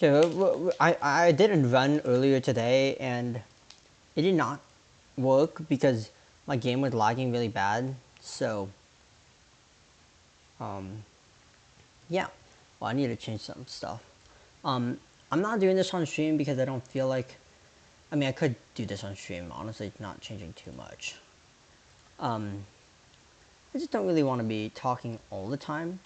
Okay, I did a run earlier today and it did not work because my game was lagging really bad. So, um, yeah. Well, I need to change some stuff. Um, I'm not doing this on stream because I don't feel like. I mean, I could do this on stream. Honestly, not changing too much. Um, I just don't really want to be talking all the time.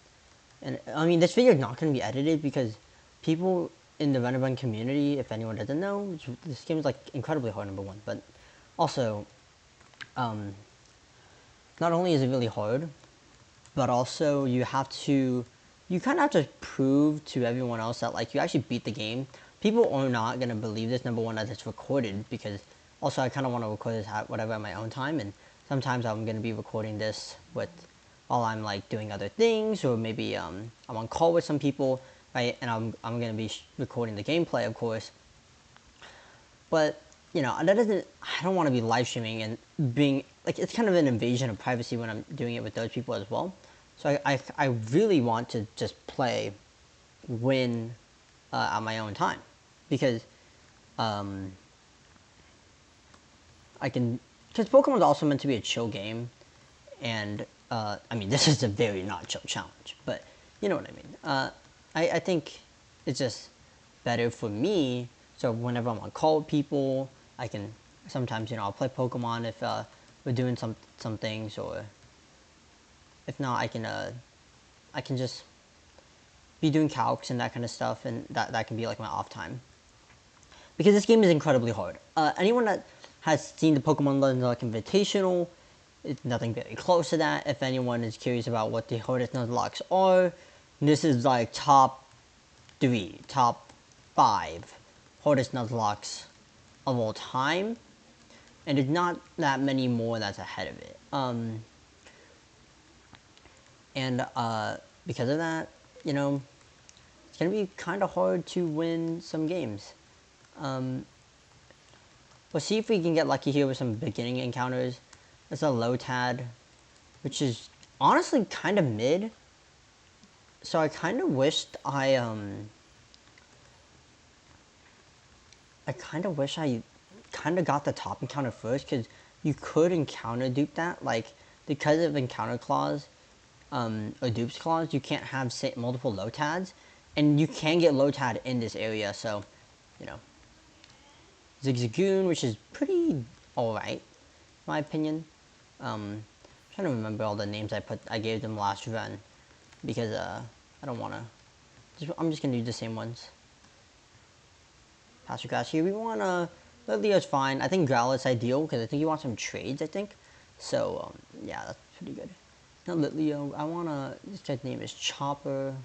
And I mean, this video is not going to be edited because people in the Run community, if anyone doesn't know, this game is like incredibly hard, number one. But also, um, not only is it really hard, but also you kind of have to prove to everyone else that like you actually beat the game. People are not gonna believe this. Number one, that it's recorded, because also I kind of want to record this at whatever at my own time, and sometimes I'm gonna be recording this with while I'm like doing other things, or maybe I'm on call with some people, right? And I'm gonna be recording the gameplay, of course. But you know, that doesn't. I don't want to be live streaming and being like, it's kind of an invasion of privacy when I'm doing it with those people as well. So I really want to just play when on my own time, because um, I can, because Pokemon's also meant to be a chill game, and I mean, this is a very not chill challenge, but you know what I mean. I think it's just better for me. So whenever I'm on call with people, I can sometimes, you know, I'll play Pokemon if we're doing some things, or if not, I can just be doing calcs and that kind of stuff, and that can be like my off time. Because this game is incredibly hard. Anyone that has seen the Pokemon Nuzlocke Invitational, it's nothing very close to that. If anyone is curious about what the hardest Nuzlocks are, this is like top 3, top 5 hardest Nuzlocke of all time, and there's not that many more that's ahead of it. And because of that, you know, it's gonna be kind of hard to win some games. We'll see if we can get lucky here with some beginning encounters. That's a Lotad, which is honestly kind of mid. So I kind of wished I kind of wish I kind of got the top encounter first, because you could encounter dupe that. Like, because of encounter clause, or dupes clause, you can't have multiple Lotads, and you can get Lotad in this area. So, you know, Zigzagoon, which is pretty alright, in my opinion. I'm trying to remember all the names I gave them last run, because I don't want to. I'm just gonna do the same ones. Pasture Grass here. We want Leo's fine. I think Growlithe's ideal because I think you want some trades. I think so. Yeah, that's pretty good. Now Litleo, I wanna. This guy's name is Chopper.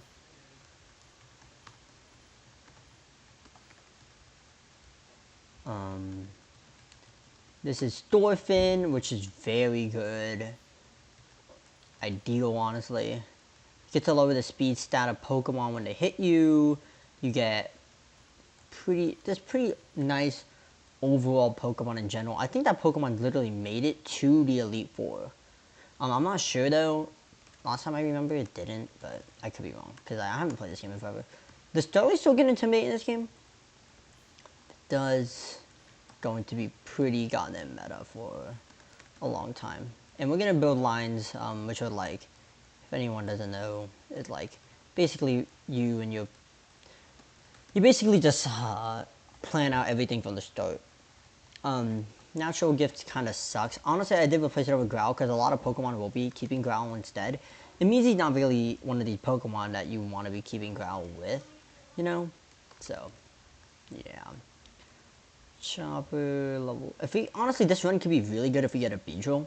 This is Thorfinn, which is very good. Ideal, honestly. You get to lower the speed stat of Pokemon when they hit you. You get pretty nice overall Pokemon in general. I think that Pokemon literally made it to the Elite Four. I'm not sure though. Last time I remember it didn't, but I could be wrong because I haven't played this game in forever. Does Starly still get intimidated in this game? It does. Going to be pretty goddamn meta for a long time. And we're gonna build lines, which are like, if anyone doesn't know, it's like basically you basically just plan out everything from the start. Natural Gifts kind of sucks. Honestly, I did replace it with Growl because a lot of Pokemon will be keeping Growl instead. It means he's not really one of these Pokemon that you want to be keeping Growl with, you know? So, yeah. Chopper level. If we honestly, this run could be really good if we get a Beedrill.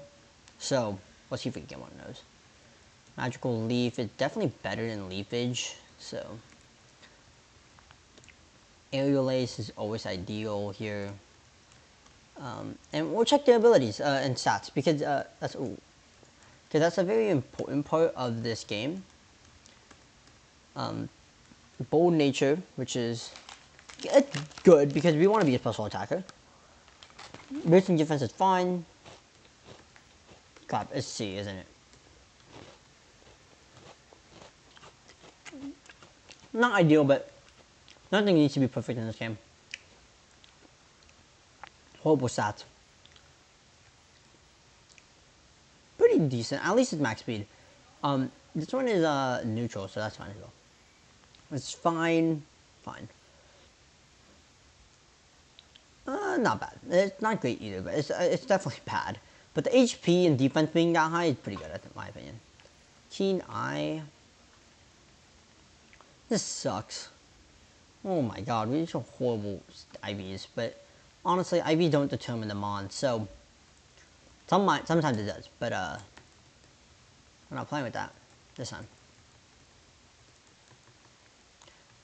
So, let's see if we can get one of those. Magical Leaf is definitely better than Leafage, so. Aerial Ace is always ideal here. And we'll check their abilities and stats, because that's a very important part of this game. Bold Nature, which is good because we want to be a special attacker. Racing defense is fine. God, it's C, isn't it? Not ideal, but Nothing needs to be perfect in this game. Horrible stats. Pretty decent. At least it's max speed. This one is neutral, so that's fine as well. It's fine. Fine. Not bad. It's not great either, but it's definitely bad. But the HP and defense being that high is pretty good, in my opinion. Keen Eye. This sucks. Oh my god, we are horrible IVs, but honestly, IVs don't determine the mon, so sometimes it does, but we're not playing with that this time.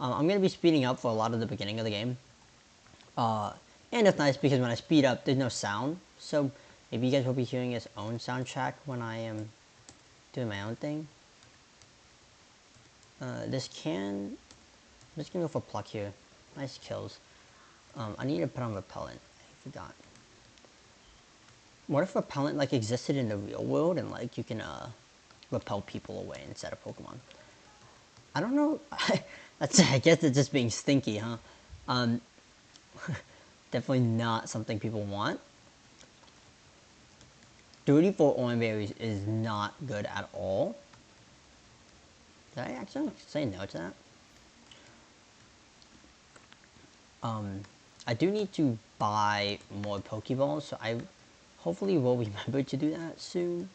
I'm gonna be speeding up for a lot of the beginning of the game, and it's nice because when I speed up, there's no sound, so maybe you guys will be hearing its own soundtrack when I am doing my own thing. I'm just gonna go for pluck here. Nice kills. I need to put on repellent. I forgot. What if repellent like existed in the real world and like you can repel people away instead of Pokemon? I don't know. I guess it's just being stinky, huh? Definitely not something people want. 34 orange berries is not good at all. Did I actually say no to that? I do need to buy more Pokeballs, so I hopefully will remember to do that soon.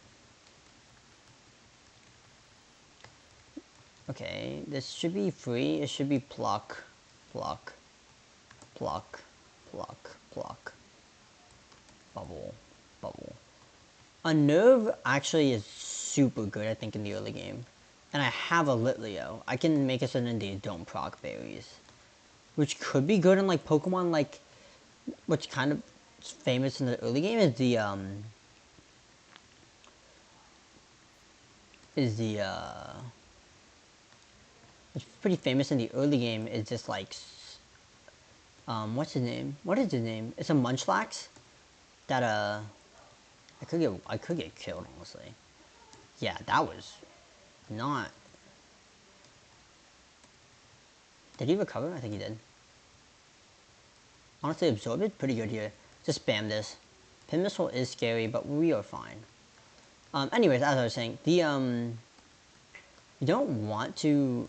Okay, this should be free. It should be pluck, pluck, pluck, pluck, pluck, bubble, bubble. Unnerve actually is super good, I think, in the early game. And I have a Litleo. I can make it so that they don't proc berries. Which could be good in like Pokemon like what's kind of famous in the early game is what's pretty famous in the early game is just like what's his name? What is his name? It's a Munchlax that I could get killed, honestly. Yeah, that was not. Did he recover? I think he did. Honestly, Absorb is pretty good here. Just spam this. Pin Missile is scary, but we are fine. Anyways, as I was saying, you don't want to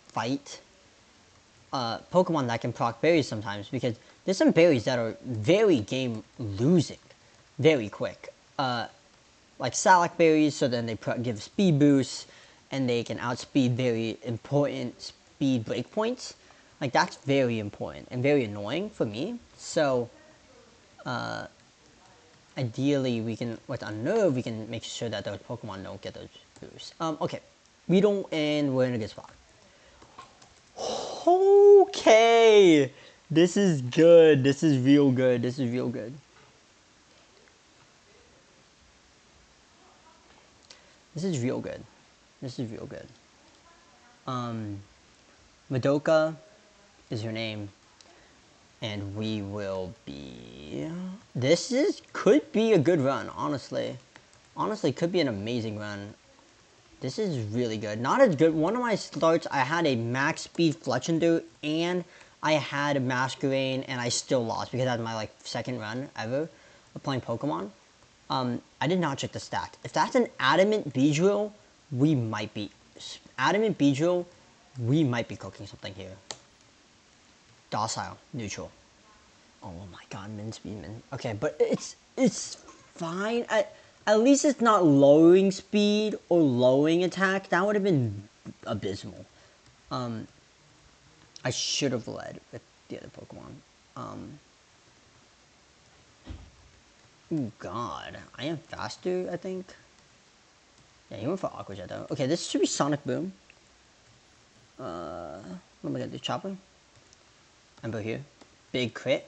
fight Pokemon that can proc berries sometimes because there's some berries that are very game losing very quick. Like Salac berries, so then they give speed boosts and they can outspeed very important speed breakpoints. Like that's very important and very annoying for me. So ideally we can, with Unnerve, we can make sure that those Pokemon don't get those boosts. Okay, we don't, and we're in a good spot. Okay, this is good. This is real good. This is real good. This is real good. This is real good. Madoka is her name, and we will be. Could be a good run, honestly. Honestly, could be an amazing run. This is really good. Not as good. One of my starts, I had a max speed Fletchinder, and I had a Masquerain, and I still lost because that was my like second run ever of playing Pokemon. I did not check the stats. If that's an Adamant Beedrill, we might be Adamant Beedrill. We might be cooking something here. Docile, neutral. Oh my god, min speed, min. Okay, but it's fine. At least it's not lowering speed or lowering attack. That would have been abysmal. I should have led with the other Pokemon. Oh god, I am faster, I think. Yeah, he went for Aqua Jet though. Okay, this should be Sonic Boom. What am I gonna do? Chopper? Ember here. Big crit.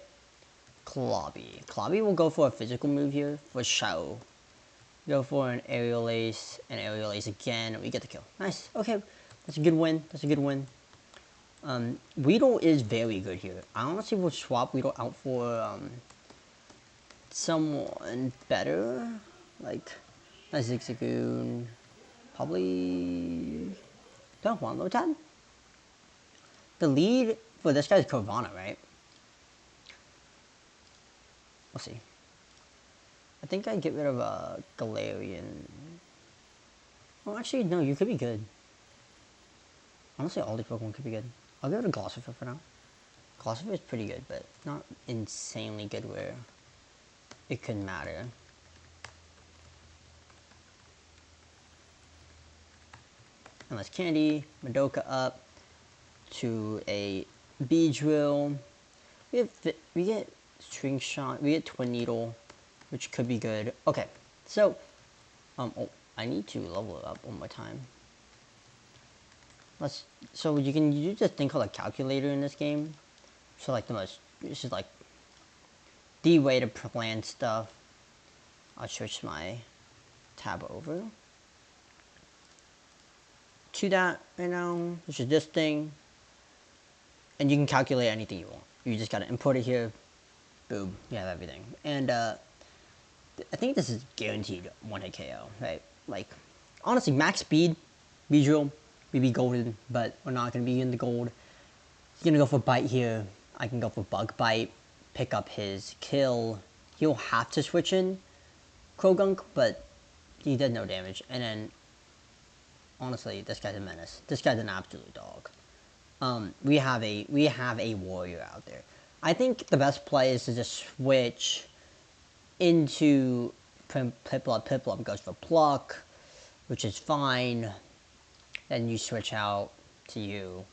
Clobby. Clobby will go for a physical move here for show. Go for an Aerial Ace, and Aerial Ace again, and we get the kill. Nice. Okay, that's a good win. That's a good win. Weedle is very good here. I honestly will swap Weedle out for someone better, like a Zigzagoon. Probably don't want Lotad. The lead for this guy's Corvana, right? We'll see. I think I'd get rid of Galarian. Well, actually, no, you could be good. Honestly, all these Pokemon could be good. I'll go to Glossifer for now. Glossifer is pretty good, but not insanely good where it could matter. Unless Candy, Madoka up to a Beedrill. We get String Shot, we get Twin Needle, which could be good. Okay, so, oh, I need to level it up one more time. So you can use this thing called a calculator in this game. So like this is like the way to plan stuff. I'll switch my tab over to that right now, which is this thing. And you can calculate anything you want. You just gotta import it here, boom, you have everything. And I think this is guaranteed 1-hit KO, right? Like, honestly, max speed, Beedrill, we'd be golden, but we're not gonna be in the gold. He's gonna go for Bite here. I can go for Bug Bite, pick up his kill. He'll have to switch in Krogunk, but he did no damage. And then, honestly, this guy's a menace. This guy's an absolute dog. We have a warrior out there. I think the best play is to just switch into Piplup. Piplup goes for Pluck, which is fine. Then you switch out to you.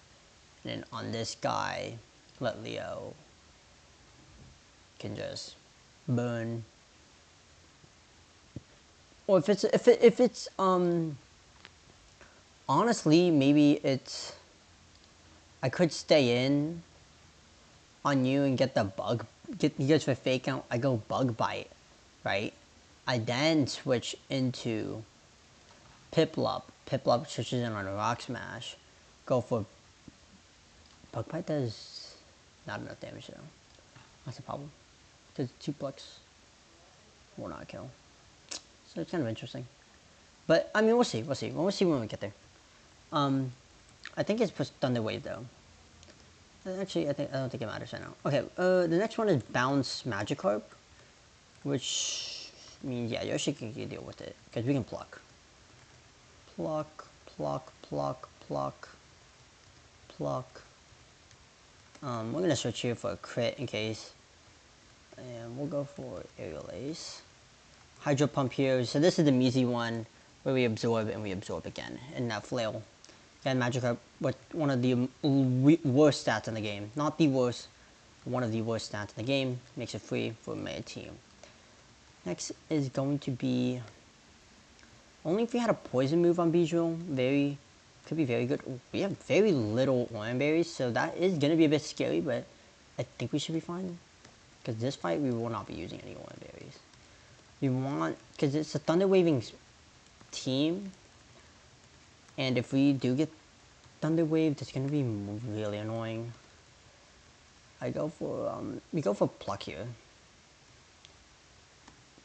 And then on this guy, let Leo can just burn. Or if it's honestly, maybe it's, I could stay in on you and get the bug, he goes for Fake Out, I go Bug Bite, right? I then switch into Piplup. Piplup switches in on a Rock Smash. Go for Bug Bite does not enough damage though. That's the problem. Because 2 Plucks will not kill. So it's kind of interesting. But I mean, we'll see. We'll see when we get there. I think it's pushed Thunder Wave though. Actually, I don't think it matters right now. Okay, the next one is Bounce Magikarp, which means, yeah, Yoshi can deal with it, because we can pluck. Pluck, pluck, pluck, pluck, pluck. We're going to switch here for a crit in case, and we'll go for Aerial Ace. Hydro Pump here, so this is the Measy one, where we absorb and we absorb again, and that Flail. And Magikarp with one of the worst stats in the game. Not the worst, one of the worst stats in the game. Makes it free for my team. Next is going to be, only if we had a poison move on Beedrill, could be very good. Ooh, we have very little Oran Berries, so that is going to be a bit scary, but I think we should be fine. Because this fight, we will not be using any Oran Berries. We want, because it's a Thunder Waving team, and if we do get Thunder Wave, that's gonna be really annoying. We go for Pluck here.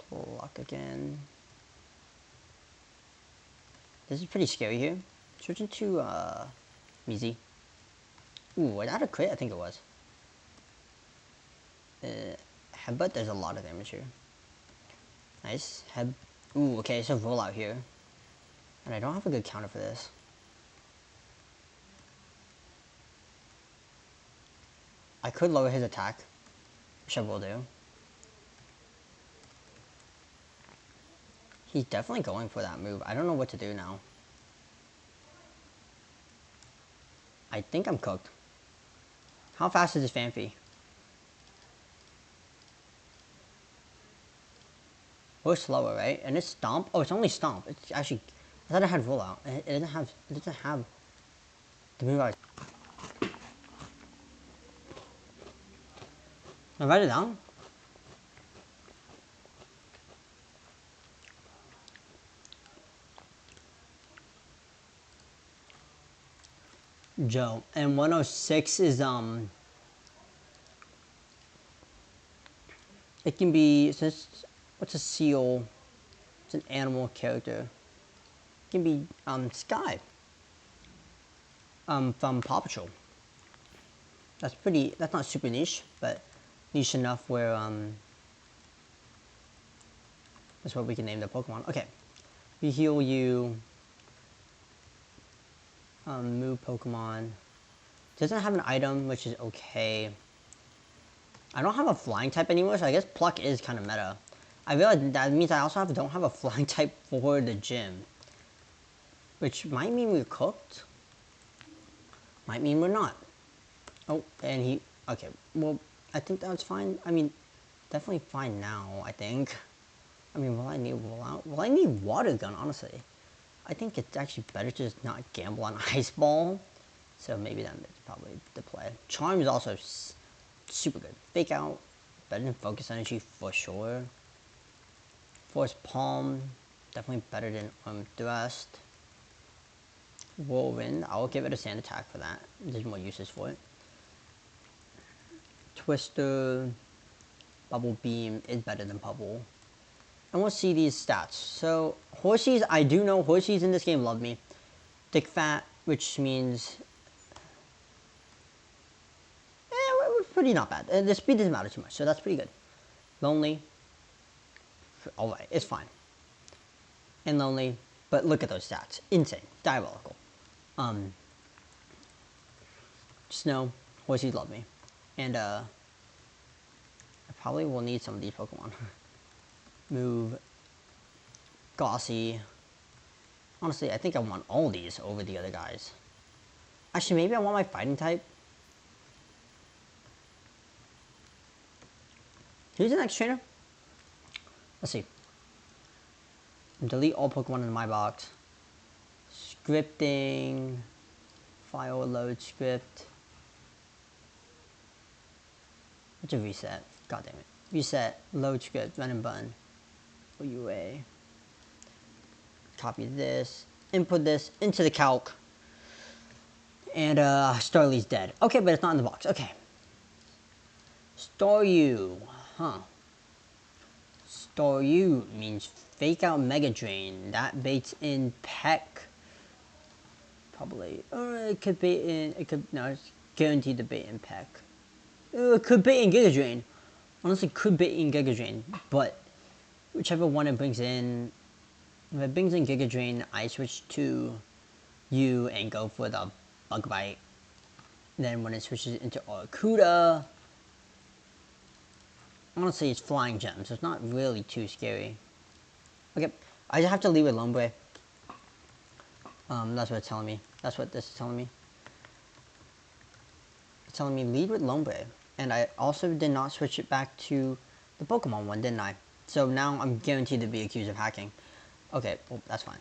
Pluck again. This is pretty scary here. Switch into Measy. Ooh, was that a crit? I think it was. Headbutt, there's a lot of damage here. Nice. Ooh, okay, so roll out here. And I don't have a good counter for this. I could lower his attack, which I will do. He's definitely going for that move. I don't know what to do now. I think I'm cooked. How fast is this Phanpy? We're slower, right? And it's Stomp? Oh, it's only Stomp. It's actually, I thought it had Rollout. It doesn't have the move I... I write it down? Joe. And 106 is, it can be, what's a seal? It's an animal character. It can be, Sky. From Paw Patrol. That's not super niche, but niche enough where, that's what we can name the Pokemon. Okay. We heal you. Move Pokemon. Doesn't have an item, which is okay. I don't have a flying type anymore, so I guess Pluck is kind of meta. I realize that means I also don't have a flying type for the gym. Which might mean we're cooked. Might mean we're not. Oh, and he... Okay, well, I think that's fine. I mean, definitely fine now, I think. I mean, will I need Water Gun, honestly. I think it's actually better to just not gamble on Ice Ball. So maybe that's probably the play. Charm is also super good. Fake Out, better than Focus Energy for sure. Force Palm, definitely better than Thrust. Whirlwind, I'll give it a Sand Attack for that. There's more uses for it. Twister, Bubble Beam is better than Bubble. And we'll see these stats. So, Horsies, I do know Horsies in this game love me. Thick Fat, which means... we're pretty not bad. The speed doesn't matter too much, so that's pretty good. Lonely. Alright, it's fine. And Lonely, but look at those stats. Insane. Diabolical. Snow, Horsies love me. And, I probably will need some of these Pokemon. Move. Gossy. Honestly, I think I want all these over the other guys. Actually, maybe I want my fighting type. Who's the next trainer? Let's see. Delete all Pokemon in my box. Scripting. File load script. What's a reset? God damn it. Reset. Load script. Run and button. For UA. Copy this. Input this into the calc. And Starly's dead. Okay, but it's not in the box. Okay. Staryu. Huh. Staryu means Fake Out Mega Drain. That baits in Peck. Probably. Or it could bait in... It could... No, it's guaranteed to bait in Peck. It could bait in Giga Drain. Honestly, could bait in Giga Drain. But whichever one it brings in... If it brings in Giga Drain, I switch to you and go for the Bug Bite. Then when it switches into Arcuda... Honestly, it's Flying Gem, so it's not really too scary. Okay, I just have to leave with Lombre. That's what it's telling me. That's what this is telling me. It's telling me lead with Lombre. And I also did not switch it back to the Pokemon one, didn't I? So now I'm guaranteed to be accused of hacking. Okay, well, that's fine.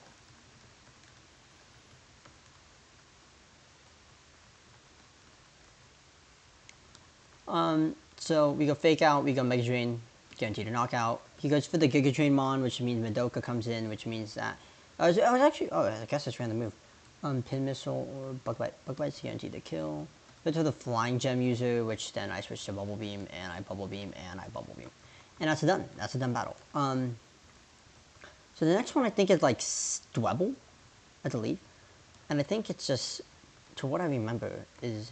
So we go Fake Out, we go Mega Drain, guaranteed to knockout. He goes for the Giga Drain Mon, which means Madoka comes in, which means that... I was actually... Oh, I guess it's ran the move. Pin Missile or Bug Bite. Bug Bite's guaranteed to kill. Go to the Flying Gem user, which then I switch to Bubble Beam, and I Bubble Beam, and I Bubble Beam. And that's done. That's a done battle. So the next one I think is like Stwebble at the lead. And I think it's just... To what I remember is...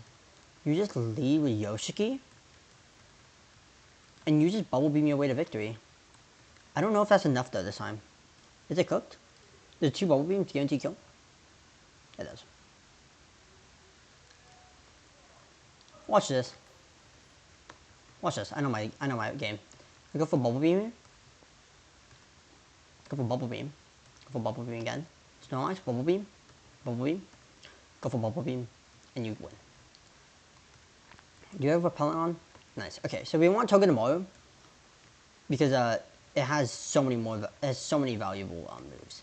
You just lead with Yoshiki. And you just Bubble Beam your way to victory. I don't know if that's enough though this time. Is it cooked? There's 2 Bubble Beams guarantee kill? It does. Watch this. Watch this. I know my game. I go for Bubble Beam here. Go for Bubble Beam. Go for Bubble Beam again. Snow Ice, Bubble Beam. Bubble Beam. Go for Bubble Beam. And you win. Do you have Repellent on? Nice. Okay, so we want Togedemaru. Because it has so many more... It has so many valuable moves.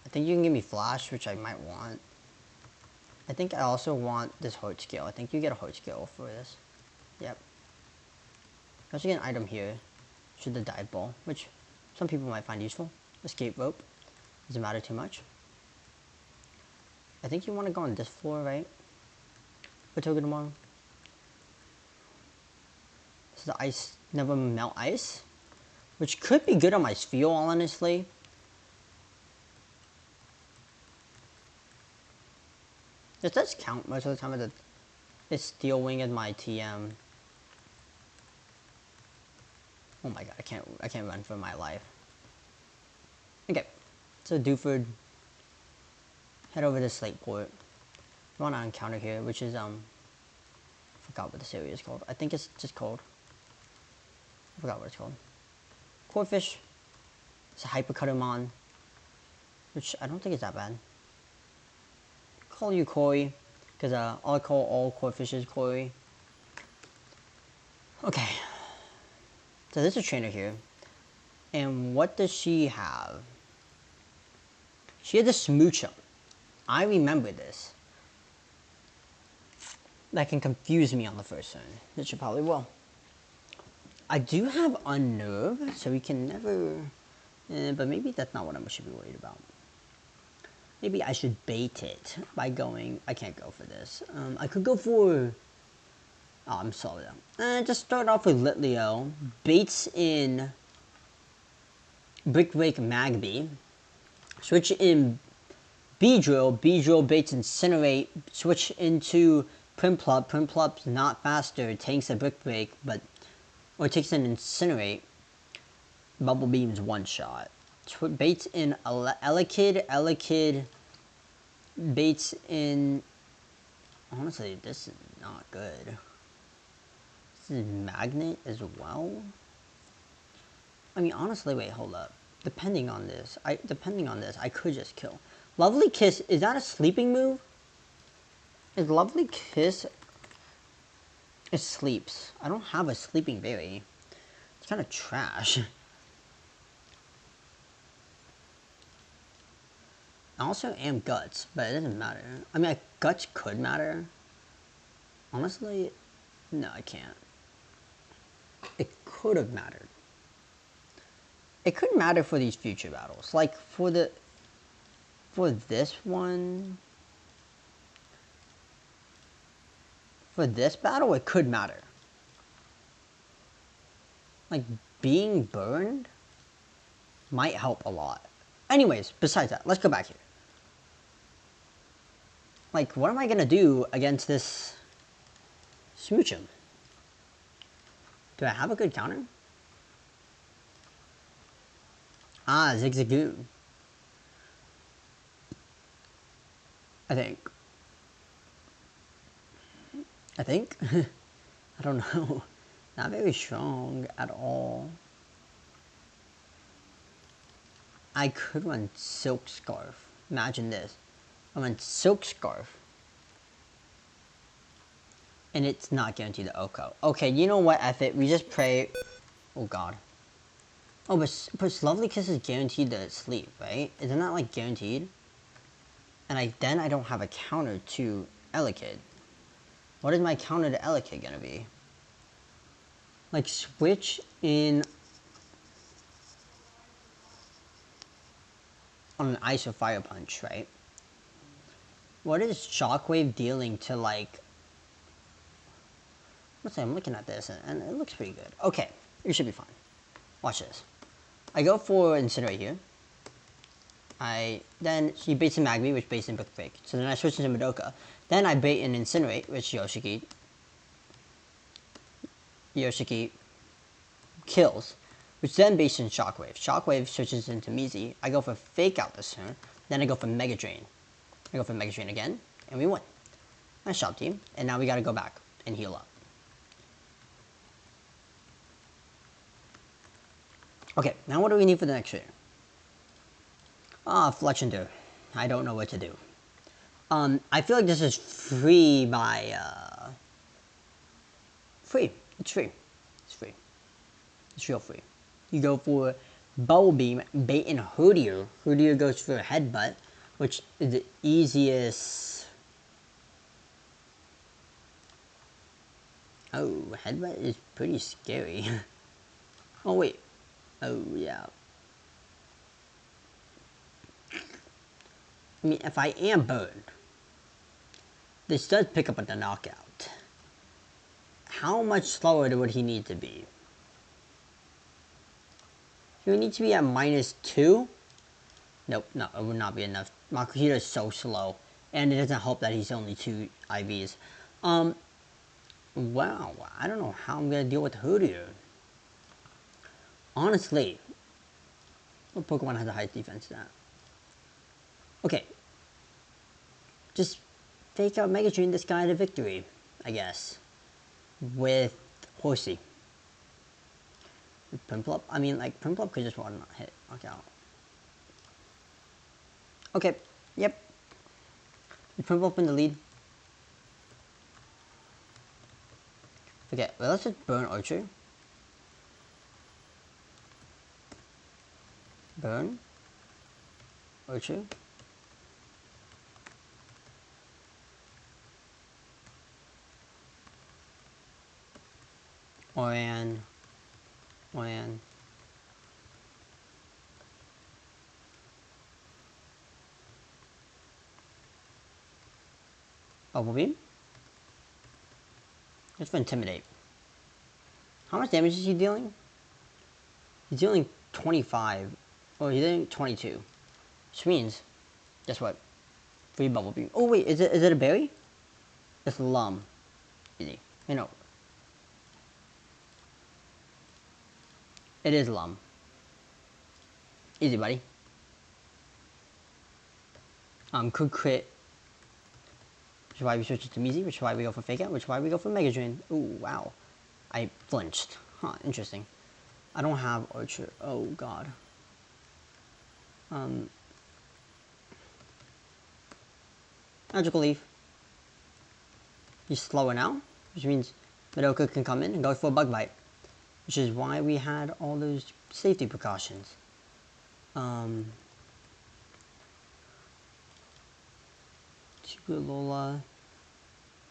I think you can give me Flash, which I might want. I think I also want this Heart Scale. I think you get a Heart Scale for this. Yep. I also get an item here. Should the Dive Ball, which some people might find useful. Escape Rope. Doesn't matter too much. I think you want to go on this floor, right? For Togedemaru. So the ice never melt ice. which could be good on my Sphere, honestly. It does count most of the time that it's Steel Wing at my TM. Oh my god, I can't run for my life. Okay, so Duford, head over to Slateport. We're on an encounter here, which is forgot what this area is called. I think it's just called. I forgot what it's called. Corfish. It's a Hypercutomon, which I don't think is that bad. Call you Koi, because I'll call all Corfishes Koi. Okay. So there's a trainer here. And what does she have? She had a Smoochum. I remember this. That can confuse me on the first turn. It should probably will. I do have Unnerve, so we can never... but maybe that's not what I should be worried about. Maybe I should bait it by going... I can't go for this. I could go for... Oh, I'm sorry though. Just start off with Litleo. Baits in... Brick Break Magby. Switch in Beedrill. Beedrill baits Incinerate. Switch into Primplup. Primplup's not faster. It takes a Brick Break, but... Or it takes an Incinerate. Bubble Beam's one shot. Baits in Elekid. Elekid baits in... Honestly, this is not good. This is Magnet as well. I mean, honestly, wait, hold up. Depending on this, I could just kill. Lovely Kiss, is that a sleeping move? Is Lovely Kiss... It sleeps. I don't have a sleeping berry. It's kind of trash. I also am Guts, but it doesn't matter. I mean, Guts could matter. Honestly, no, I can't. It could have mattered. It could matter for these future battles. Like, for this one... For this battle, it could matter. Like, being burned might help a lot. Anyways, besides that, let's go back here. Like, what am I gonna do against this Smoochum? Do I have a good counter? Ah, Zigzagoon. I think. I don't know. Not very strong at all. I could run Silk Scarf. Imagine this. I run Silk Scarf. And it's not guaranteed to Oko. Okay, you know what, F it. We just pray... Oh god. Oh, but Lovely Kiss is guaranteed to sleep, right? Isn't that, like, guaranteed? And then I don't have a counter to Elekid. What is my counter to Elekid gonna be? Like, switch in... on an Ice or Fire Punch, right? What is Shockwave dealing to, like... Let's say I'm looking at this, and it looks pretty good. Okay, it should be fine. Watch this. I go for Incinerate here. Then she baits in Magby, which baits in Brick Break. So then I switch into Madoka. Then I bait in Incinerate, which Yoshiki kills, which then baits in Shockwave. Shockwave switches into Mizi. I go for Fake Out this turn. Then I go for Mega Drain. I go for Mega Drain again, and we win. Nice job, team. And now we gotta go back and heal up. Okay, now what do we need for the next trainer? Ah, Fletchender. I don't know what to do. I feel like this is free by, free. It's free. It's free. It's real free. You go for Bubble Beam, bait in Hoodier. Hoodier goes for Headbutt, which is the easiest... Oh, Headbutt is pretty scary. Oh, wait. Oh, yeah. I mean, if I am burned, this does pick up at the knockout. How much slower would he need to be? He would need to be at -2. Nope, no, it would not be enough. My computer is so slow. And it doesn't help that he's only 2 IVs. Wow, I don't know how I'm gonna deal with Hoodoo. Honestly, what Pokemon has the highest defense to that? Okay. Just fake out Mega Drain this guy to victory, I guess. With Horsey. With Prinplup? I mean, like, Prinplup could just one hit. Okay. Okay, yep. Prinplup in the lead. Okay, well, let's just burn Archer. Burn. Archer. Orion. Bubble Beam. Just for Intimidate. How much damage is he dealing? He's dealing 25. Oh, he's dealing 22. Which means, guess what? Free Bubble Beam. Oh wait, is it a berry? It's Lum. Easy. You know. It is Lum. Easy, buddy. Could crit. Which is why we switch it to Measy, which is why we go for Fake Out, which is why we go for Mega Drain. Ooh, wow. I flinched. Huh, interesting. I don't have Archer. Oh, God. Magical Leaf. He's slower now, which means Madoka can come in and go for a Bug Bite. Which is why we had all those safety precautions. Lola.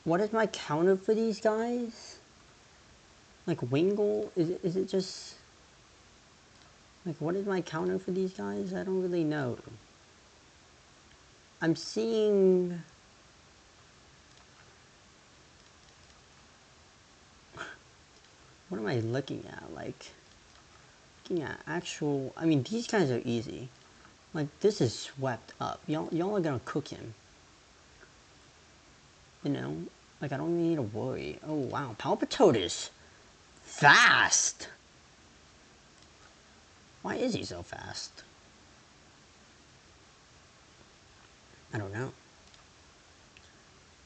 What is my counter for these guys? Like Wingull? Is it just... Like, what is my counter for these guys? I don't really know. I'm seeing... What am I looking at? Like, looking at actual... I mean, these guys are easy. Like, this is swept up. Y'all are gonna cook him. You know? Like, I don't even need to worry. Oh, wow. Palpitoad fast! Why is he so fast? I don't know.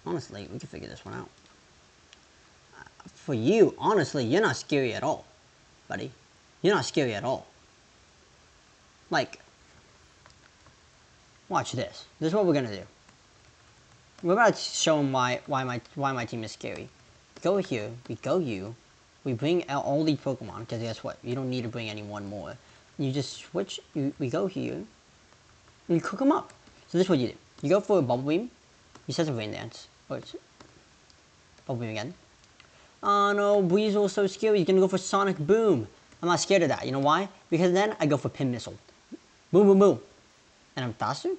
Honestly, we can figure this one out. For you, honestly, you're not scary at all, buddy. You're not scary at all. Like, watch this. This is what we're gonna do. We're about to show him why my team is scary. Go here, we go you, we bring out all these Pokemon, because guess what? You don't need to bring any one more. You just switch, we go here, and you cook them up. So this is what you do. You go for a Bubble Beam, he says a Rain Dance. Oh, it's Bubble Beam again. Oh no, Weasel's so scary, he's gonna go for Sonic Boom. I'm not scared of that, you know why? Because then I go for Pin Missile. Boom, boom, boom. And I'm faster?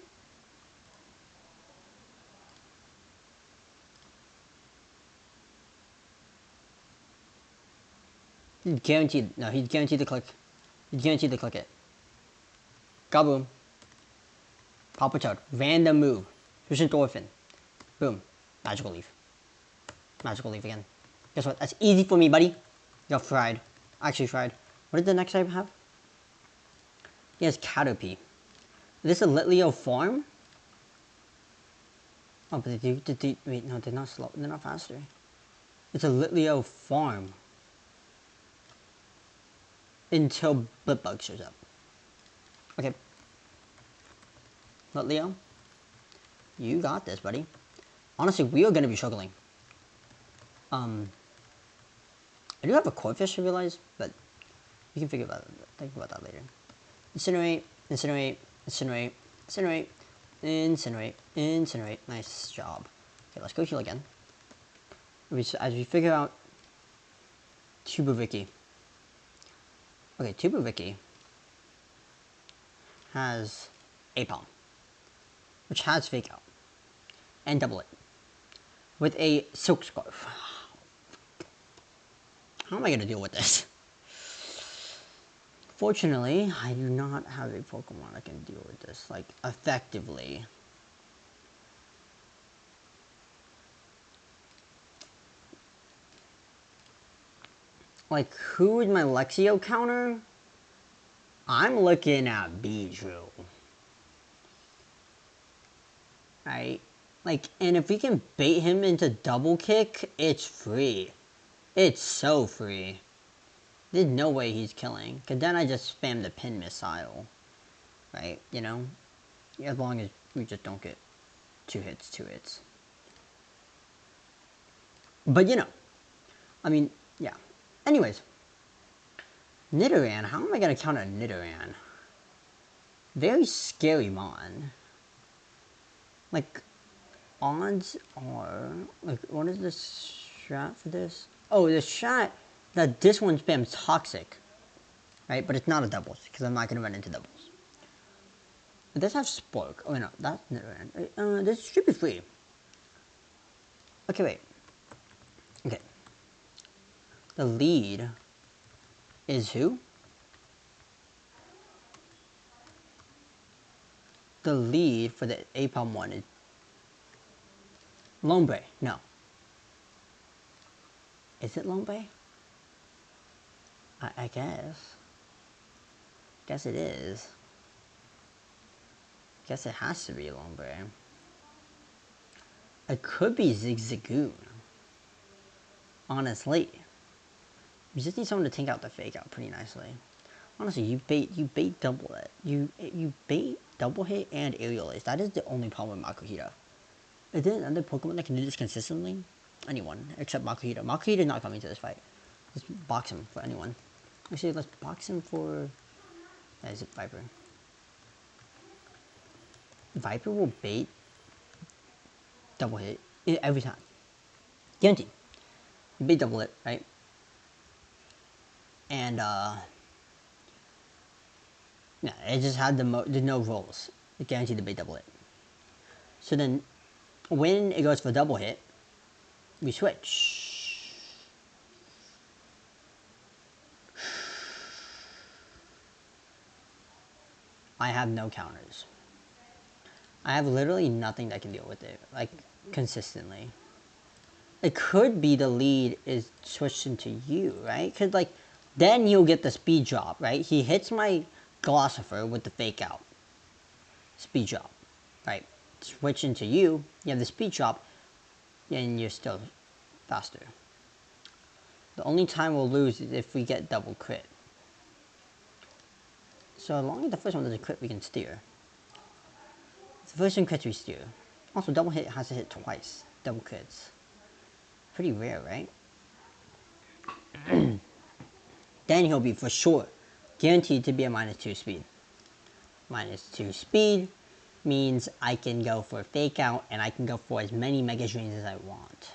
He's guaranteed, no, he's guaranteed to click. He's guaranteed to click it. Kaboom. Palpitoad, random move. Fusion Thorfinn. Boom. Magical Leaf. Magical Leaf again. Guess what? That's easy for me, buddy. You got fried. Actually fried. What did the next type have? He has Caterpie. Is this a Litleo farm? Oh, but wait, no, they're not slow. They're not faster. It's a Litleo farm. Until Blipbug shows up. Okay. Litleo. You got this, buddy. Honestly, we are going to be struggling. I do have a Corphish, I realize, but you can think about that later. Incinerate, Incinerate, Incinerate, Incinerate, Incinerate, Incinerate. Nice job. Okay, let's go heal again. As we figure out Tubaviki. Okay, Tubaviki has Apom, which has Fake Out, and Double It, with a Silk Scarf. How am I going to deal with this? Fortunately, I do not have a Pokemon that can deal with this, like, effectively. Like, who is my Lexio counter? I'm looking at Beedrill. Right? Like, and if we can bait him into double kick, it's free. It's so free. There's no way he's killing. Because then I just spam the pin missile. Right? You know? As long as we just don't get 2 hits. But, you know. I mean, yeah. Anyways. Nidoran. How am I going to counter Nidoran? Very scary mon. Like, odds are... Like, what is the strat for this? Oh, the strat that this one spams Toxic. Right? But it's not a doubles, because I'm not going to run into doubles. It does have Spark. Oh, no. That's Nidoran. This should be free. Okay, wait. Okay. The lead is who? The lead for the APOM one is Lombre. No. Is it Lombre? I guess. Guess it is. Guess it has to be Lombre. It could be Zigzagoon. Honestly. You just need someone to tank out the fake out pretty nicely. Honestly, you bait double it. You bait double hit and aerial ace. That is the only problem with Makuhita. Is there another Pokemon that can do this consistently? Anyone except Makuhita. Makuhita is not coming to this fight. Let's box him for anyone. Actually, let's box him for... Is it Viper? Viper will bait double hit every time. Guaranteed. You bait double hit, right? And, yeah, it just had there's no rolls. It guaranteed to bait double hit. So then, when it goes for double hit, we switch. I have no counters. I have literally nothing that can deal with it, like, consistently. It could be the lead is switched into you, right? Because, like, then you'll get the speed drop, right? He hits my Glossifer with the fake out. Speed drop, right? Switch into you, you have the speed drop, and you're still faster. The only time we'll lose is if we get double crit. So as long as the first one doesn't crit, we can steer. If the first one crits, we steer. Also, double hit has to hit twice. Double crits. Pretty rare, right? Then he'll be for sure guaranteed to be a -2 speed. -2 speed means I can go for a fake out and I can go for as many Mega Drains as I want.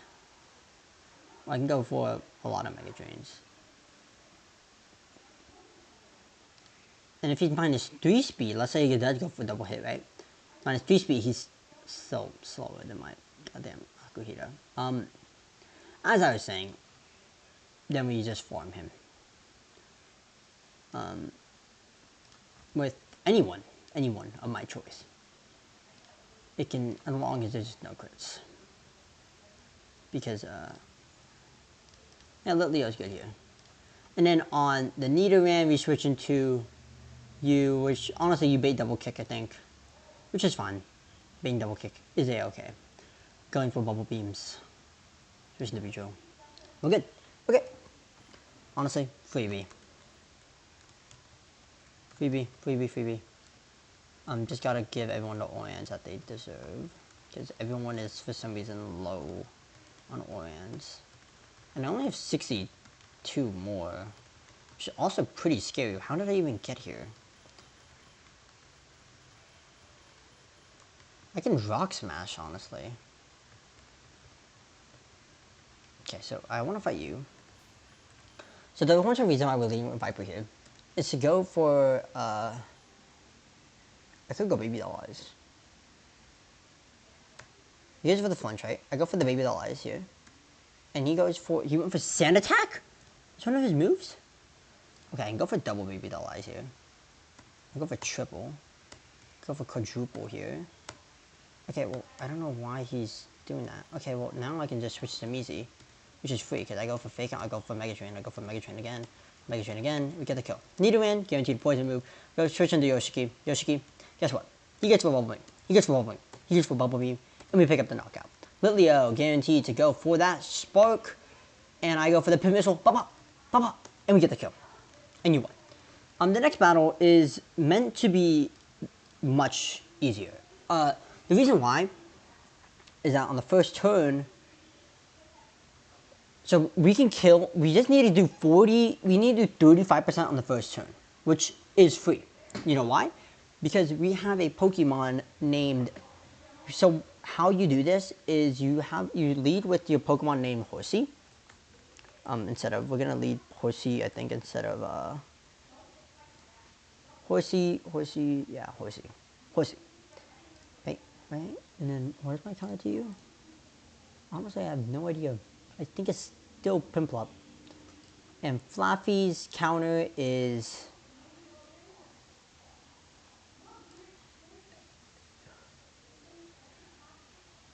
I can go for a lot of Mega Drains. And if he's -3 speed, let's say he does go for double hit, right? -3 speed, he's so slower than my goddamn Akuhita. As I was saying, then we just form him. With anyone of my choice. It can, as long as there's no crits. Because, yeah, Leo's good here. And then on the Nidoran, we switch into you, which, honestly, you bait double kick, I think. Which is fine. Baiting double kick is A-okay. Going for bubble beams. Switching to Beedrill. We're good. Okay. Honestly, freebie. Freebie. Just gotta give everyone the Orans that they deserve. Because everyone is, for some reason, low on Orans. And I only have 62 more. Which is also pretty scary. How did I even get here? I can Rock Smash, honestly. Okay, so I want to fight you. So the one reason why we're leading with Viper here is to go for, I could go Baby Doll Eyes. He goes for the flinch, right? I go for the Baby Doll Eyes here. And he went for Sand Attack? It's one of his moves? Okay, I can go for double baby that lies here. I can go for triple. Go for quadruple here. Okay, well, I don't know why he's doing that. Okay, well, now I can just switch to Mizi, which is free, because I go for Fake Out, I go for Mega Drain, I go for Mega Drain again, we get the kill. Nidoran, guaranteed poison move. Go switch into Yoshiki. Yoshiki, guess what? He gets for Bubble Beam. He gets for Bubble Beam. He gets for Bubble Beam, and we pick up the knockout. Litleo, guaranteed to go for that Spark, and I go for the Pin Missile, and we get the kill. And you won. The next battle is meant to be much easier. The reason why is that on the first turn, so we can kill, we just need to do 40, we need to do 35% on the first turn, which is free. You know why? Because we have a Pokemon named, so how you do this is you lead with your Pokemon named Horsey. Instead of, we're gonna lead Horsey, I think, instead of, Horsey, yeah, Horsey. Right? And then, where's my counter to you? Honestly, I have no idea. I think it's still Pimplop. And Flaffy's counter is...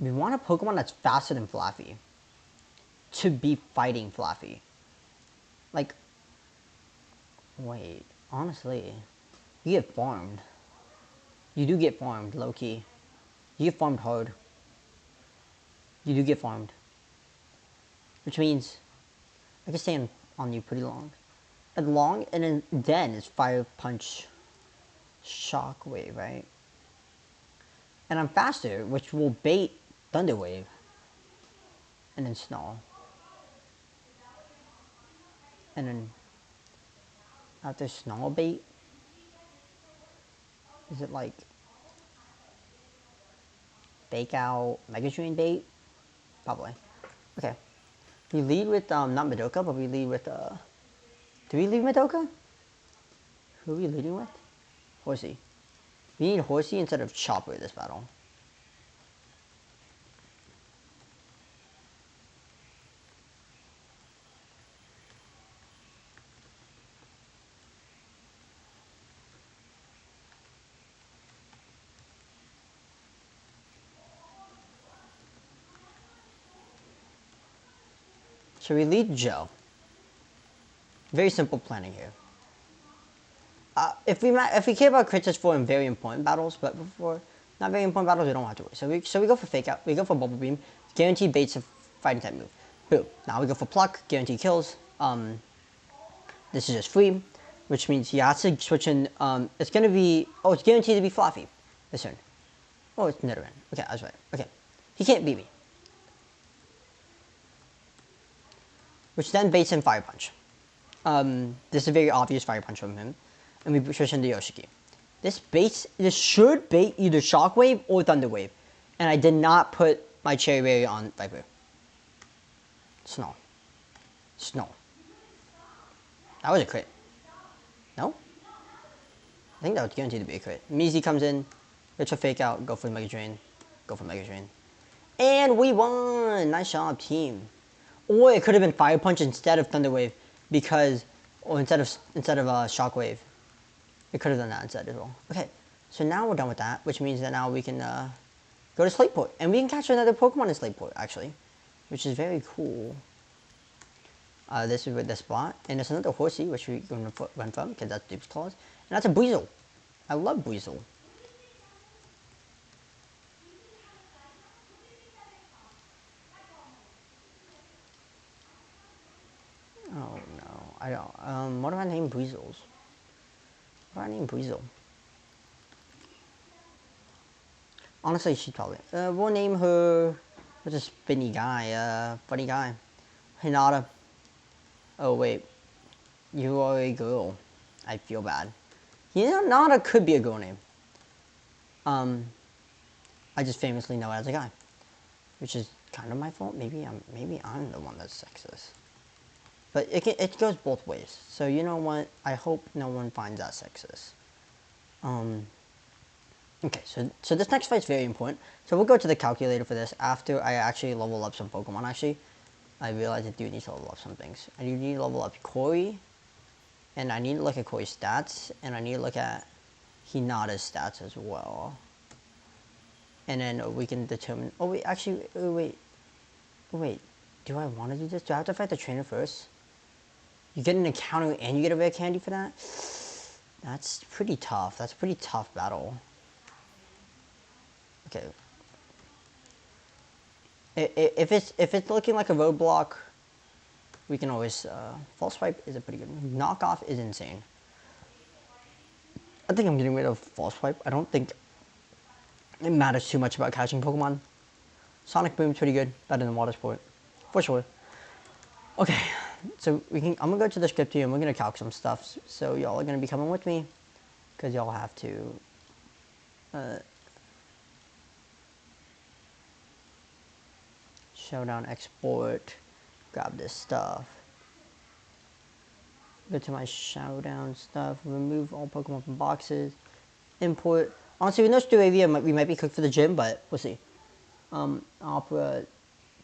We want a Pokemon that's faster than Flaffy to be fighting Flaffy. Like, wait, honestly, you get farmed. You do get farmed, low-key. You get farmed hard. You do get farmed. Which means I can stay on you pretty long. And then it's Fire Punch Shockwave, right? And I'm faster, which will bait Thunder Wave. And then Snarl. And then after Snarl bait, is it like Fake Out Mega Drain bait? Probably. Okay. We lead with not Madoka, but we lead with do we lead Madoka? Who are we leading with? Horsey. We need Horsey instead of Chopper this battle. So we lead Joe. Very simple planning here. If we care about crits for in very important battles, but for not very important battles, we don't have to worry. So we go for Fake Out, we go for Bubble Beam, guaranteed baits a fighting type move. Boom. Now we go for Pluck, guaranteed kills. This is just free, which means he has to switch in. It's gonna be it's guaranteed to be Fluffy this turn. Oh, it's Nidoran. Okay, I was right. Okay, he can't beat me. Which then baits in Fire Punch. This is a very obvious Fire Punch from him. And we switch into Yoshiki. This should bait either Shockwave or Thunder Wave. And I did not put my Cherry Berry on Viper. Snow. That was a crit. No? I think that was guaranteed to be a crit. Mizi comes in, gets a Fake Out, go for Mega Drain. And we won! Nice job, team. Or it could have been Fire Punch instead of Thunder Wave, because, or instead of Shockwave. It could have done that instead as well. Okay, so now we're done with that, which means that now we can go to Slateport, and we can catch another Pokemon in Slateport, actually, which is very cool. This is with the spot, and there's another Horsey, which we're going to run from, because that's Dupe's Claws, and that's a Buizel. I love Buizel. Oh no, I don't. What do I name Buizels? What do I name Buizel? Honestly, she'd probably. We'll name her. What's a spinny guy? Funny guy. Hinata. Oh wait, you are a girl. I feel bad. Hinata could be a girl name. I just famously know it as a guy, which is kind of my fault. Maybe I'm the one that's sexist. But it goes both ways. So you know what? I hope no one finds that sexist. Okay, so this next fight's very important. So we'll go to the calculator for this after I actually level up some Pokemon, actually. I realize I do need to level up some things. I do need to level up Corey. And I need to look at Koi's stats, and I need to look at Hinata's stats as well. And then we can determine, oh wait, actually, wait, do I want to do this? Do I have to fight the trainer first? You get an encounter and you get a rare candy for that? That's pretty tough. That's a pretty tough battle. Okay. If it's looking like a roadblock, we can always, false swipe is a pretty good one. Knockoff is insane. I think I'm getting rid of false swipe. I don't think it matters too much about catching Pokemon. Sonic Boom's pretty good, better than Water Sport, for sure. Okay, so I'm gonna go to the script here and we're gonna calc some stuff. So y'all are gonna be coming with me, cause y'all have to, Showdown export, grab this stuff. Go to my Showdown stuff, remove all Pokemon from boxes, import. Honestly, with no Staravia, we might be cooked for the gym, but we'll see. Opera,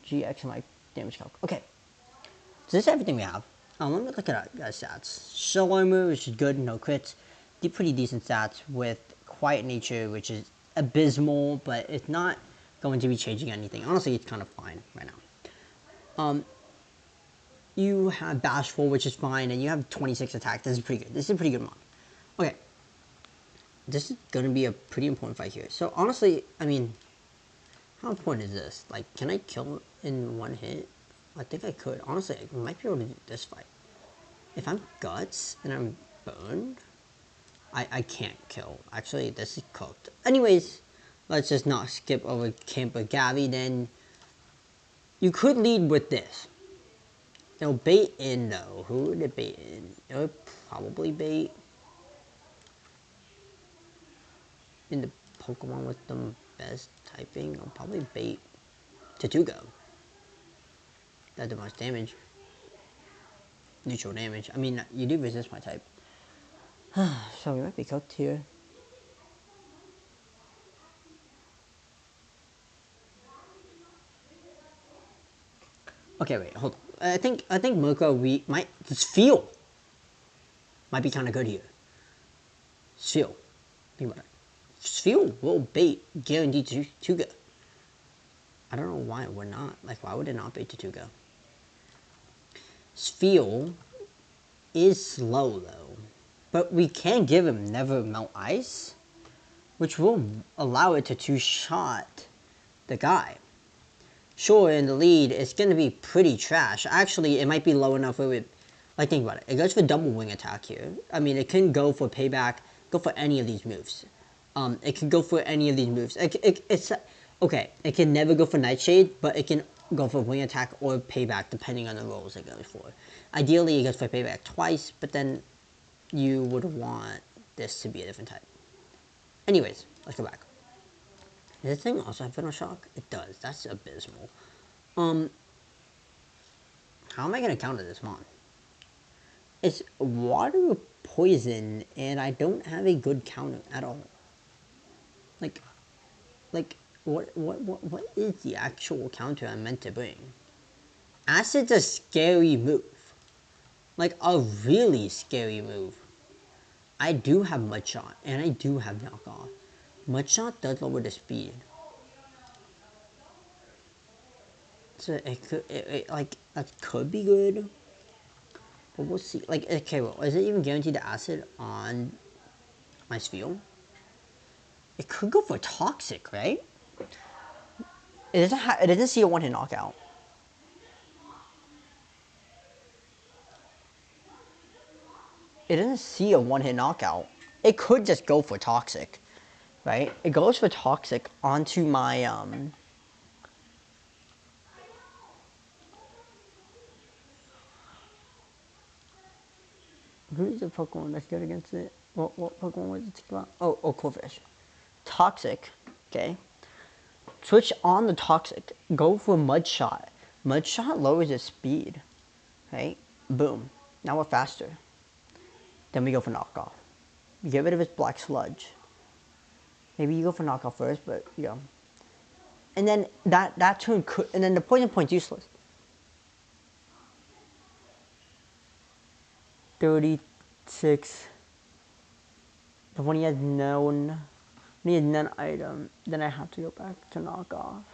GX, and my damage calc. Okay. So this is everything we have. Let me look at our stats. Solo move, which is good, no crits. Pretty decent stats with Quiet Nature, which is abysmal, but it's not going to be changing anything. Honestly, it's kind of fine right now. You have Bashful, which is fine, and you have 26 attack. This is pretty good. This is a pretty good mod. Okay. This is going to be a pretty important fight here. So honestly, I mean, how important is this? Like, can I kill in one hit? I think I could. Honestly, I might be able to do this fight. If I'm Guts and I'm burned, I can't kill. Actually, this is cooked. Anyways, let's just not skip over Camper Gabby then. You could lead with this. They'll bait in though. Who would it bait in? It would probably bait in the Pokemon with the best typing. I'll probably bait Tatugo. That does much damage. Neutral damage. I mean, you do resist my type. So we might be cooked here. Okay, wait, hold on. I think Moko, we might just feel might be kind of good here. Feel. Think about it. Feel will bait guaranteed to go. I don't know why it would not. Like, why would it not bait Tatugo? Feel is slow though, but we can give him Never Melt Ice, which will allow it to two-shot the guy. Sure, in the lead, it's going to be pretty trash. Actually, it might be low enough where it, like, think about it. It goes for double wing attack here. I mean, it can go for payback, go for any of these moves. It can go for any of these moves. It's, okay, it can never go for Nightshade, but it can go for wing attack or payback, depending on the rolls it goes for. Ideally, it goes for payback twice, but then you would want this to be a different type. Anyways, let's go back. Does this thing also have Venom Shock? It does. That's abysmal. How am I going to counter this mon? It's water poison, and I don't have a good counter at all. Like, what is the actual counter I'm meant to bring? Acid's a scary move. Like, a really scary move. I do have Mudshot, and I do have Knockoff. Mudshot does lower the speed. So it could, like, that could be good. But we'll see. Like, okay, well, is it even guaranteed the acid on my Sphere? It could go for Toxic, right? It doesn't see a one-hit knockout. It doesn't see a one-hit knockout. It could just go for Toxic, right? It goes for Toxic onto my, who's the Pokemon that's good against it? What Pokemon was it about? Oh, Corfish. Toxic, okay. Switch on the Toxic. Go for Mudshot. Mudshot lowers its speed, right? Boom. Now we're faster. Then we go for Knockoff. Get rid of its Black Sludge. Maybe you go for Knockoff first, but, you know. And then that turn could, and then the Poison Point's useless. 30 6. But when he has none item, then I have to go back to knock off.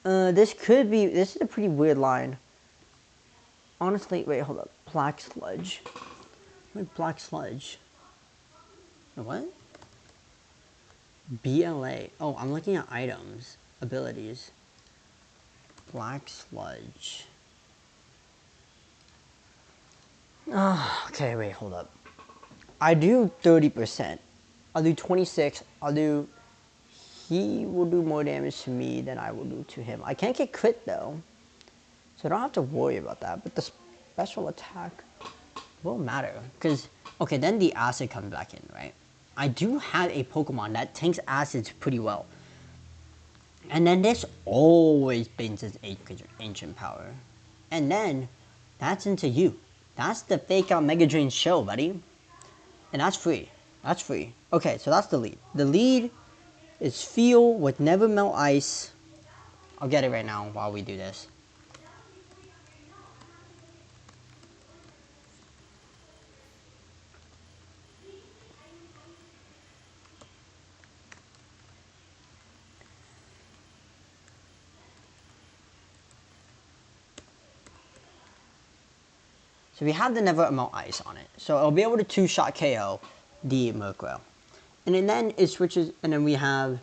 This is a pretty weird line. Honestly, wait, hold up. Black Sludge. What Black Sludge? What? BLA. Oh, I'm looking at items. Abilities. Black Sludge. Okay, wait, hold up. I do 30%. I'll do 26. He will do more damage to me than I will do to him. I can't get crit though, so I don't have to worry about that. But the special attack will matter, because, okay, then the acid comes back in, right? I do have a Pokemon that tanks acids pretty well. And then this always brings its ancient power. And then, that's into you. That's the fake out Mega Drain show, buddy. And that's free. That's free. Okay, so that's the lead. The lead is Feel with Never Melt Ice. I'll get it right now while we do this. So we have the Never Melt Ice on it. So it'll be able to 2-shot KO the Murkrow. And then it switches, and then we have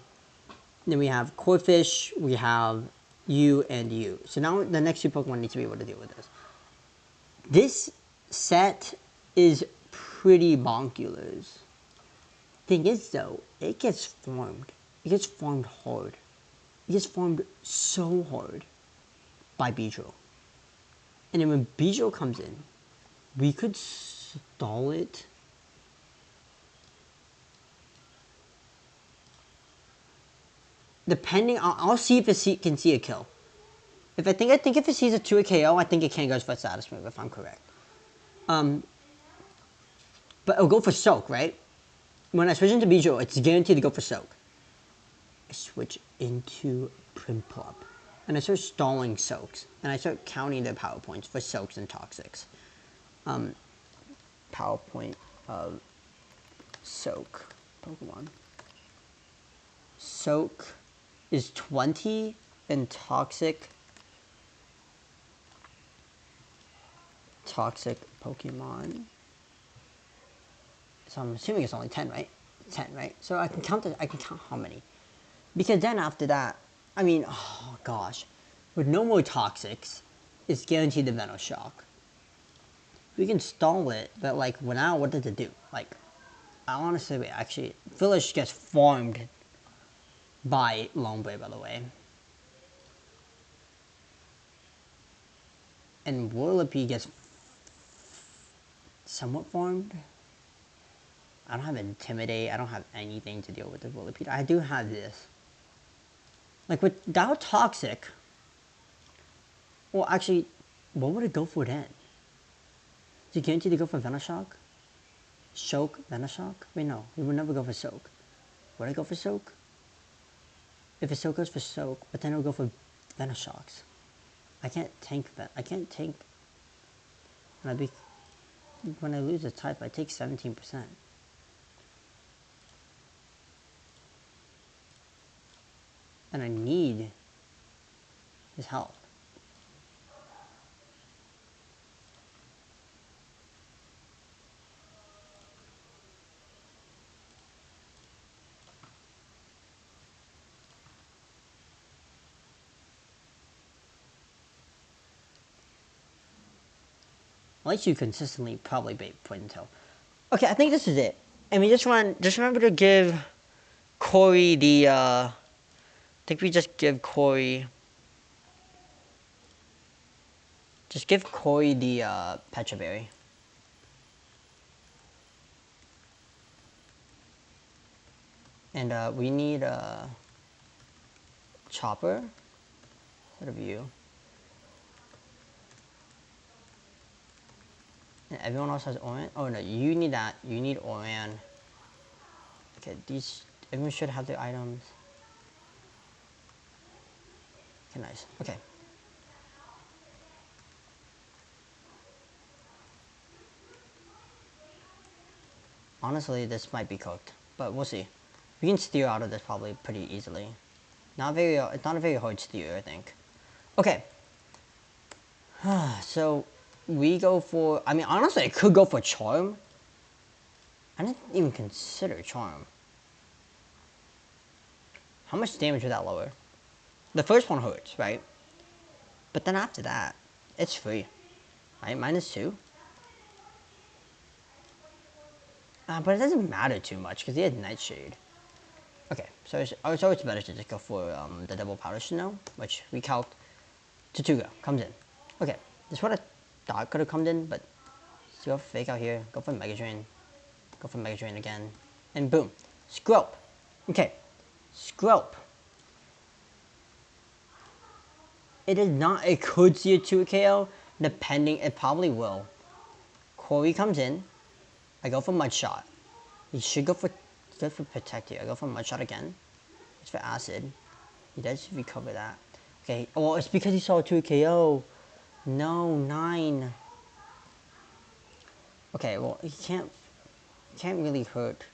Corphish, we have you and you. So now the next two Pokemon need to be able to deal with this. This set is pretty bonkulars. Thing is though, it gets farmed. It gets farmed hard. It gets farmed so hard by Beedrill. And then when Beedrill comes in, we could stall it. Depending, I'll see if it can see a kill. I think if it sees a 2 KO, I think it can go for status move, if I'm correct. But it'll go for Soak, right? When I switch into Beedrill, it's guaranteed to go for Soak. I switch into Prinplup. And I start stalling Soaks. And I start counting the power points for Soaks and Toxics. Power point of Soak Pokemon. Soak is 20 and Toxic Pokemon. So I'm assuming it's only 10, right? 10, right? So I can count how many. Because then after that, I mean, oh gosh. With no more Toxics, it's guaranteed the Venoshock. We can stall it, but like, now what does it do? Like, I honestly, wait, actually, Village gets farmed by Lombre, by the way. And Whirlipede gets somewhat farmed. I don't have Intimidate, I don't have anything to deal with the Whirlipede. I do have this. Like, without Toxic, well, actually, what would it go for then? Is it guaranteed to go for Venoshock? Soak, Venoshock? Wait, no, it would never go for Soak. Would I go for Soak? If a Soak goes for Soak, but then it'll go for Venoshocks. I can't tank that. I can't tank. And when I lose a type, I take 17%. And I need his help. At least you consistently probably bait point until. Okay, I think this is it. And we just remember to give Corey the, I think we just give Corey the, Pecha Berry. And, we need, Chopper. Instead of you. And everyone else has Oran? Oh no, you need that. You need Oran. Okay, everyone should have the items. Okay, nice. Okay. Honestly, this might be cooked, but we'll see. We can steer out of this probably pretty easily. It's not a very hard steer, I think. Okay. So, we go for, I mean, honestly, I could go for Charm. I didn't even consider Charm. How much damage would that lower? The first one hurts, right? But then after that, it's free. Right? -2. But it doesn't matter too much because he had Nightshade. Okay, so it's always better to just go for the double powder snow, which we calc Tortuga comes in. Okay, this is what I thought could have come in, but let's go fake out here, go for Mega Drain, go for Mega Drain again, and boom, Skrelp. Okay, Skrelp. It is not, it could see a 2 KO, depending, it probably will. Corey comes in, I go for Mud Shot. He should go for Protect here. I go for Mud Shot again. It's for Acid. He does recover that. Okay, well, it's because he saw a 2 KO. No, 9. Okay, well, he can't really hurt